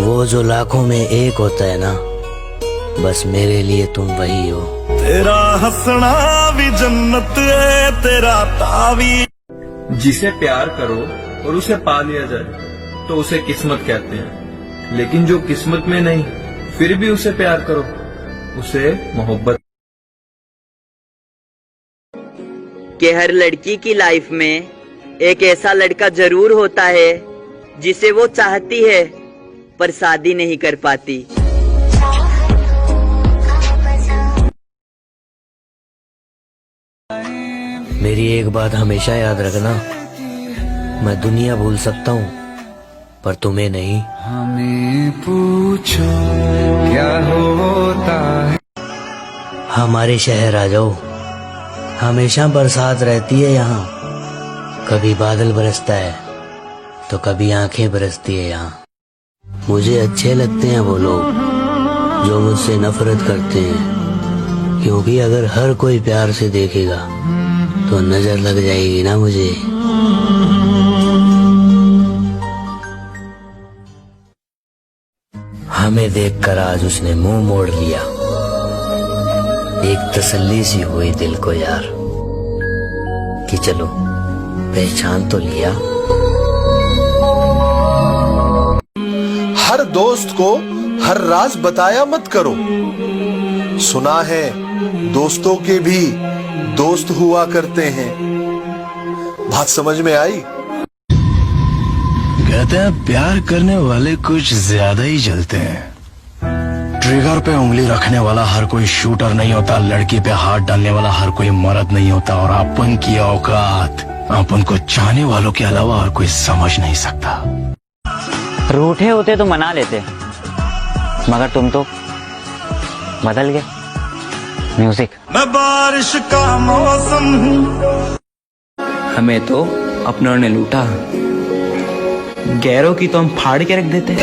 वो जो लाखों में एक होता है ना, बस मेरे लिए तुम वही हो। तेरा हंसना भी जन्नत है, तेरा तावी। जिसे प्यार करो और उसे पा लिया जाए तो उसे किस्मत कहते हैं, लेकिन जो किस्मत में नहीं फिर भी उसे प्यार करो उसे मोहब्बत। कि हर लड़की की लाइफ में एक ऐसा लड़का जरूर होता है जिसे वो चाहती है पर शादी नहीं कर पाती। मेरी एक बात हमेशा याद रखना, मैं दुनिया भूल सकता हूँ पर तुम्हें नहीं। हमें पूछो क्या होता है। हमारे शहर आ जाओ, हमेशा बरसात रहती है यहाँ। कभी बादल बरसता है तो कभी आंखें बरसती है यहाँ। मुझे अच्छे लगते हैं वो लोग जो मुझसे नफरत करते हैं, क्योंकि अगर हर कोई प्यार से देखेगा तो नजर लग जाएगी ना मुझे। हमें देखकर आज उसने मुंह मोड़ लिया, एक तसल्ली सी हुई दिल को यार कि चलो पहचान तो लिया। हर दोस्त को हर राज बताया मत करो, सुना है दोस्तों के भी दोस्त हुआ करते हैं। बात समझ में आई? कहते हैं प्यार करने वाले कुछ ज्यादा ही जलते हैं। ट्रिगर पे उंगली रखने वाला हर कोई शूटर नहीं होता, लड़की पे हाथ डालने वाला हर कोई मर्द नहीं होता, और अपन की औकात अपन को चाहने वालों के अलावा और कोई समझ नहीं सकता। रूठे होते तो मना लेते, मगर तुम तो बदल गए। म्यूजिक। मैं बारिश का मौसम हूँ। हमें तो अपनों ने लूटा, गैरों की तो हम फाड़ के रख देते।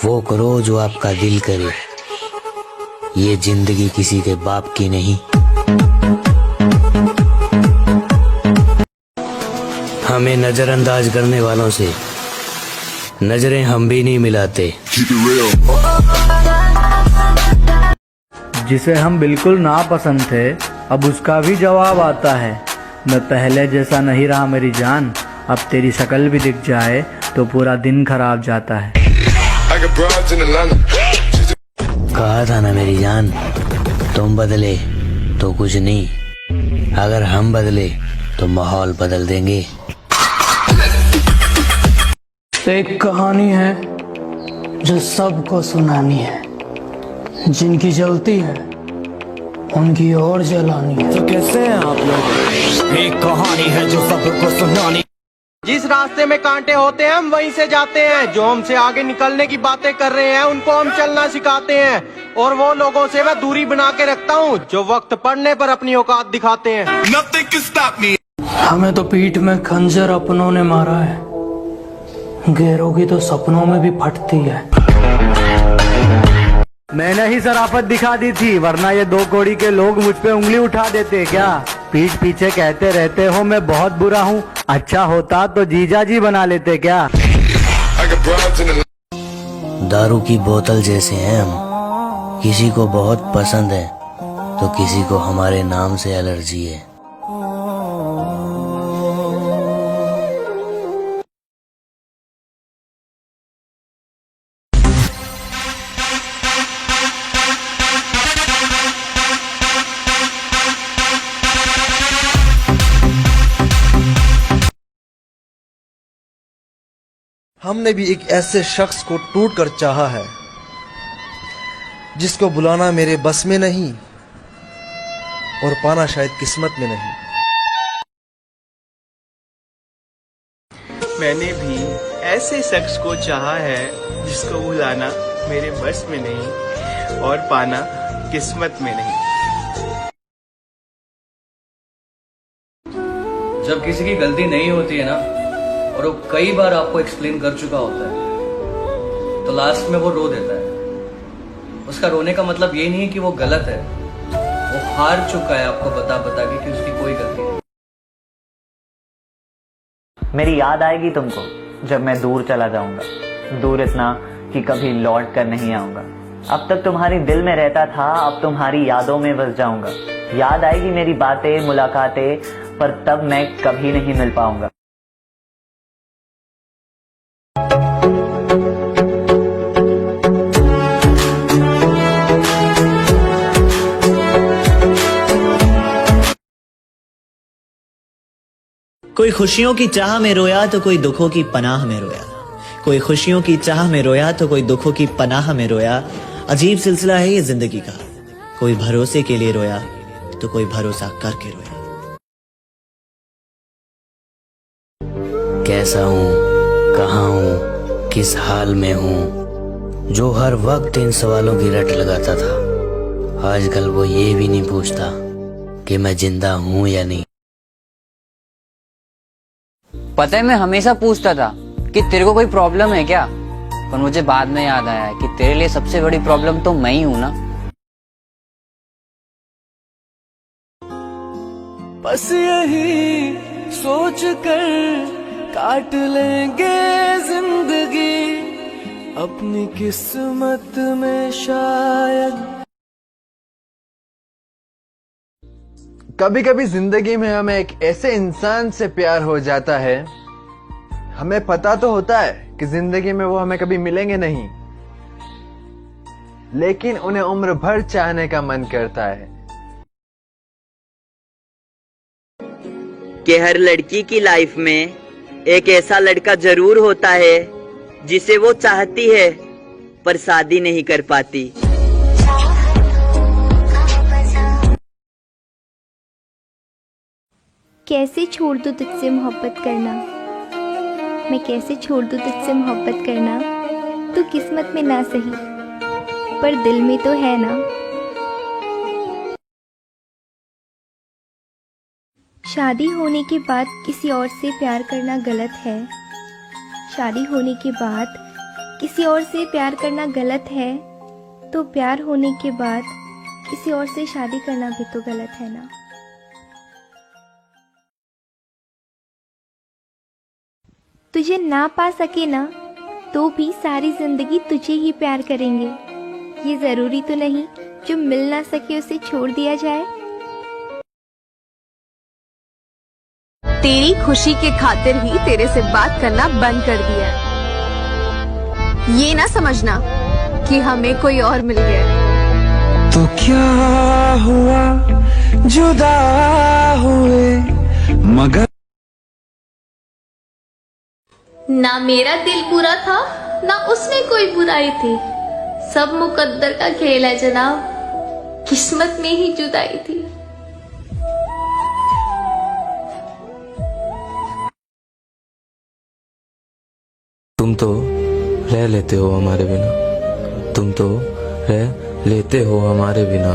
वो करो जो आपका दिल करे, ये जिंदगी किसी के बाप की नहीं। हमें नजरअंदाज करने वालों से नजरें हम भी नहीं मिलाते। जिसे हम बिल्कुल नापसंद थे अब उसका भी जवाब आता है। मैं पहले जैसा नहीं रहा मेरी जान, अब तेरी शक्ल भी दिख जाए तो पूरा दिन खराब जाता है। कहा था ना मेरी जान, तुम बदले तो कुछ नहीं, अगर हम बदले तो माहौल बदल देंगे। एक कहानी है जो सबको सुनानी है, जिनकी जलती है उनकी और जलानी है। तो कैसे हैं आप लोग? एक कहानी है जो सबको सुनानी। जिस रास्ते में कांटे होते हैं हम वहीं से जाते हैं, जो हमसे आगे निकलने की बातें कर रहे हैं उनको हम चलना सिखाते हैं, और वो लोगों से मैं दूरी बना के रखता हूँ जो वक्त पड़ने पर अपनी औकात दिखाते हैं। Nothing can stop me. हमें तो पीठ में खंजर अपनों ने मारा है, गैरों की तो सपनों में भी फटती है। मैंने ही शराफत दिखा दी थी, वरना ये दो कौड़ी के लोग मुझ पे उंगली उठा देते क्या? पीठ पीछे कहते रहते हो मैं बहुत बुरा हूँ, अच्छा होता तो जीजा जी बना लेते क्या? दारू की बोतल जैसे हैं हम, किसी को बहुत पसंद है तो किसी को हमारे नाम से एलर्जी है। हमने भी एक ऐसे शख्स को टूट कर चाहा है जिसको बुलाना मेरे बस में नहीं और पाना शायद किस्मत में नहीं। मैंने भी ऐसे शख्स को चाहा है जिसको बुलाना मेरे बस में नहीं और पाना किस्मत में नहीं। जब किसी की गलती नहीं होती है ना, और वो कई बार आपको एक्सप्लेन कर चुका होता है, तो लास्ट में वो रो देता है। उसका रोने का मतलब ये नहीं है कि वो गलत है, वो हार चुका है आपको बता बता के कि उसकी कोई गलती नहीं। मेरी याद आएगी तुमको जब मैं दूर चला जाऊंगा, दूर इतना कि कभी लौट कर नहीं आऊंगा। अब तक तुम्हारी दिल में रहता था, अब तुम्हारी यादों में बस जाऊंगा। याद आएगी मेरी बातें, मुलाकातें, पर तब मैं कभी नहीं मिल पाऊंगा। कोई खुशियों की चाह में रोया तो कोई दुखों की पनाह में रोया, कोई खुशियों की चाह में रोया तो कोई दुखों की पनाह में रोया। अजीब सिलसिला है ये जिंदगी का, कोई भरोसे के लिए रोया तो कोई भरोसा करके रोया। कैसा हूँ, कहाँ हूँ, किस हाल में हूँ, जो हर वक्त इन सवालों की रट लगाता था, आजकल वो ये भी नहीं पूछता कि मैं जिंदा हूँ या नहीं। पता है मैं हमेशा पूछता था कि तेरे को कोई प्रॉब्लम है क्या, पर मुझे बाद में याद आया कि तेरे लिए सबसे बड़ी प्रॉब्लम तो मैं ही हूं ना। बस यही सोच कर काट लेंगे जिंदगी, अपनी किस्मत में शायद। कभी कभी जिंदगी में हमें एक ऐसे इंसान से प्यार हो जाता है, हमें पता तो होता है कि जिंदगी में वो हमें कभी मिलेंगे नहीं, लेकिन उन्हें उम्र भर चाहने का मन करता है। कि हर लड़की की लाइफ में एक ऐसा लड़का जरूर होता है जिसे वो चाहती है पर शादी नहीं कर पाती। कैसे छोड़ दूं तुझसे मोहब्बत करना, मैं कैसे छोड़ दूं तुझसे मोहब्बत करना। तू किस्मत में ना सही पर दिल में तो है ना। शादी होने के बाद किसी और से प्यार करना गलत है, शादी होने के बाद किसी और से प्यार करना गलत है, तो प्यार होने के बाद किसी और से शादी करना भी तो गलत है ना। तुझे ना पा सके ना तो भी सारी जिंदगी तुझे ही प्यार करेंगे, ये जरूरी तो नहीं जो मिल ना सके उसे छोड़ दिया जाए। तेरी खुशी के खातिर ही तेरे से बात करना बंद कर दिया, ये ना समझना कि हमें कोई और मिल गया। तो क्या हुआ जुदा हुए मगर ना मेरा दिल बुरा था ना उसमें कोई बुराई थी, सब मुकद्दर का खेल है जनाब, किस्मत में ही जुदाई थी। तुम तो रह लेते हो हमारे बिना, तुम तो रह लेते हो हमारे बिना,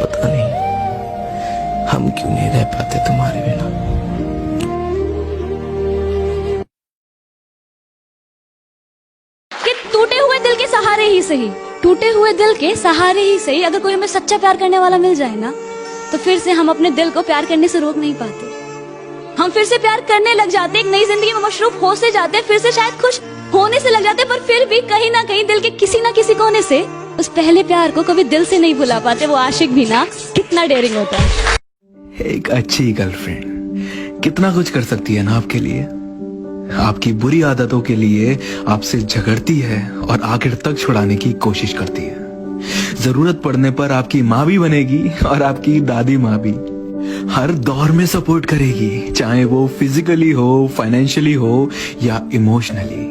पता नहीं हम क्यों नहीं रह पाते तुम्हारे बिना। कि टूटे हुए दिल के सहारे ही सही, टूटे हुए दिल के सहारे ही सही, अगर कोई हमें सच्चा प्यार करने वाला मिल जाए ना, तो फिर से हम अपने दिल को प्यार करने से रोक नहीं पाते। हम फिर से प्यार करने लग जाते, एक नई जिंदगी में मशरूफ हो से जाते, फिर से शायद खुश होने से लग जाते, पर फिर भी कहीं ना कहीं दिल के किसी ना किसी कोने से उस पहले प्यार को कभी दिल से नहीं भुला पाते। वो आशिक भी ना कितना डेयरिंग होता है। एक अच्छी गर्लफ्रेंड कितना कुछ कर सकती है ना आपके लिए, आपकी बुरी आदतों के लिए आपसे झगड़ती है और आखिर तक छुड़ाने की कोशिश करती है। जरूरत पड़ने पर आपकी माँ भी बनेगी और आपकी दादी माँ भी, हर दौर में सपोर्ट करेगी, चाहे वो फिजिकली हो, फाइनेंशियली हो या इमोशनली।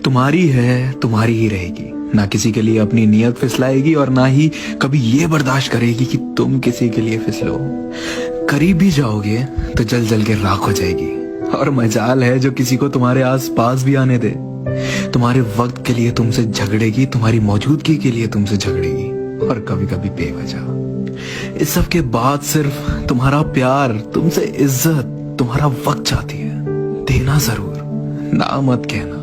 तुम्हारी है, तुम्हारी ही रहेगी, ना किसी के लिए अपनी नियत फिसलाएगी और ना ही कभी ये बर्दाश्त करेगी कि तुम किसी के लिए फिसलो। करीब भी जाओगे तो जल जल के राख हो जाएगी, और मजाल है जो किसी को तुम्हारे आस पास भी आने दे। तुम्हारे वक्त के लिए तुमसे झगड़ेगी, तुम्हारी मौजूदगी के लिए तुमसे झगड़ेगी, और कभी कभी बेवजह। इस सब के बाद सिर्फ तुम्हारा प्यार, तुमसे इज्जत, तुम्हारा वक्त चाहती है। देना जरूर, ना मत कहना।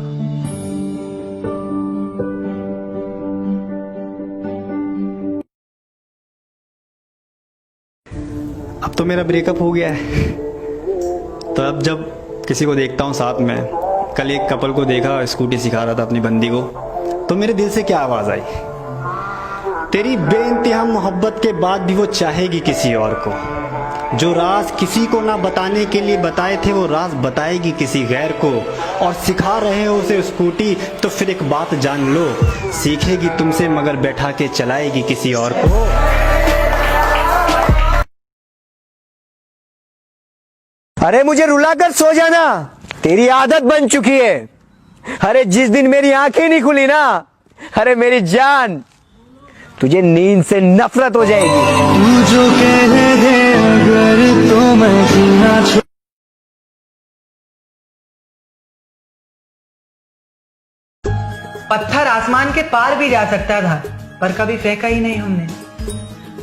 अब तो मेरा ब्रेकअप हो गया है, तो अब जब किसी को देखता हूँ साथ में। कल एक कपल को देखा, स्कूटी सिखा रहा था अपनी बंदी को, तो मेरे दिल से क्या आवाज़ आई, तेरी बेइंतहा मोहब्बत के बाद भी वो चाहेगी किसी और को। जो राज किसी को ना बताने के लिए बताए थे, वो राज बताएगी किसी गैर को। और सिखा रहे हो उसे स्कूटी, तो फिर एक बात जान लो, सीखेगी तुमसे मगर बैठा के चलाएगी किसी और को। अरे मुझे रुलाकर सो जाना, तेरी आदत बन चुकी है। अरे जिस दिन मेरी आंखें नहीं खुली ना, अरे मेरी जान, तुझे नींद से नफरत हो जाएगी। तू जो कह दे अगर तो मैं जीना पत्थर आसमान के पार भी जा सकता था, पर कभी फेंका ही नहीं हमने।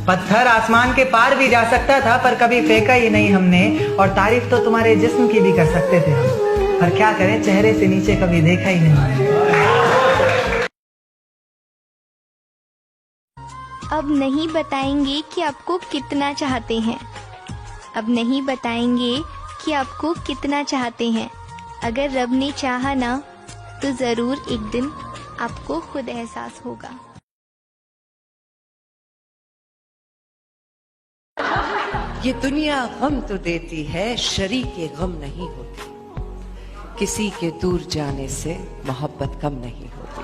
पत्थर आसमान के पार भी जा सकता था, पर कभी फेंका ही नहीं हमने। और तारीफ तो तुम्हारे जिस्म की भी कर सकते थे हम, पर क्या करें, चेहरे से नीचे कभी देखा ही नहीं। अब नहीं बताएंगे कि आपको कितना चाहते हैं। अब नहीं बताएंगे कि आपको कितना चाहते हैं। अगर रब ने चाहा ना, तो जरूर एक दिन आपको खुद एहसास होगा। ये दुनिया गम तो देती है, शरीके गम नहीं होती। किसी के दूर जाने से मोहब्बत कम नहीं होती।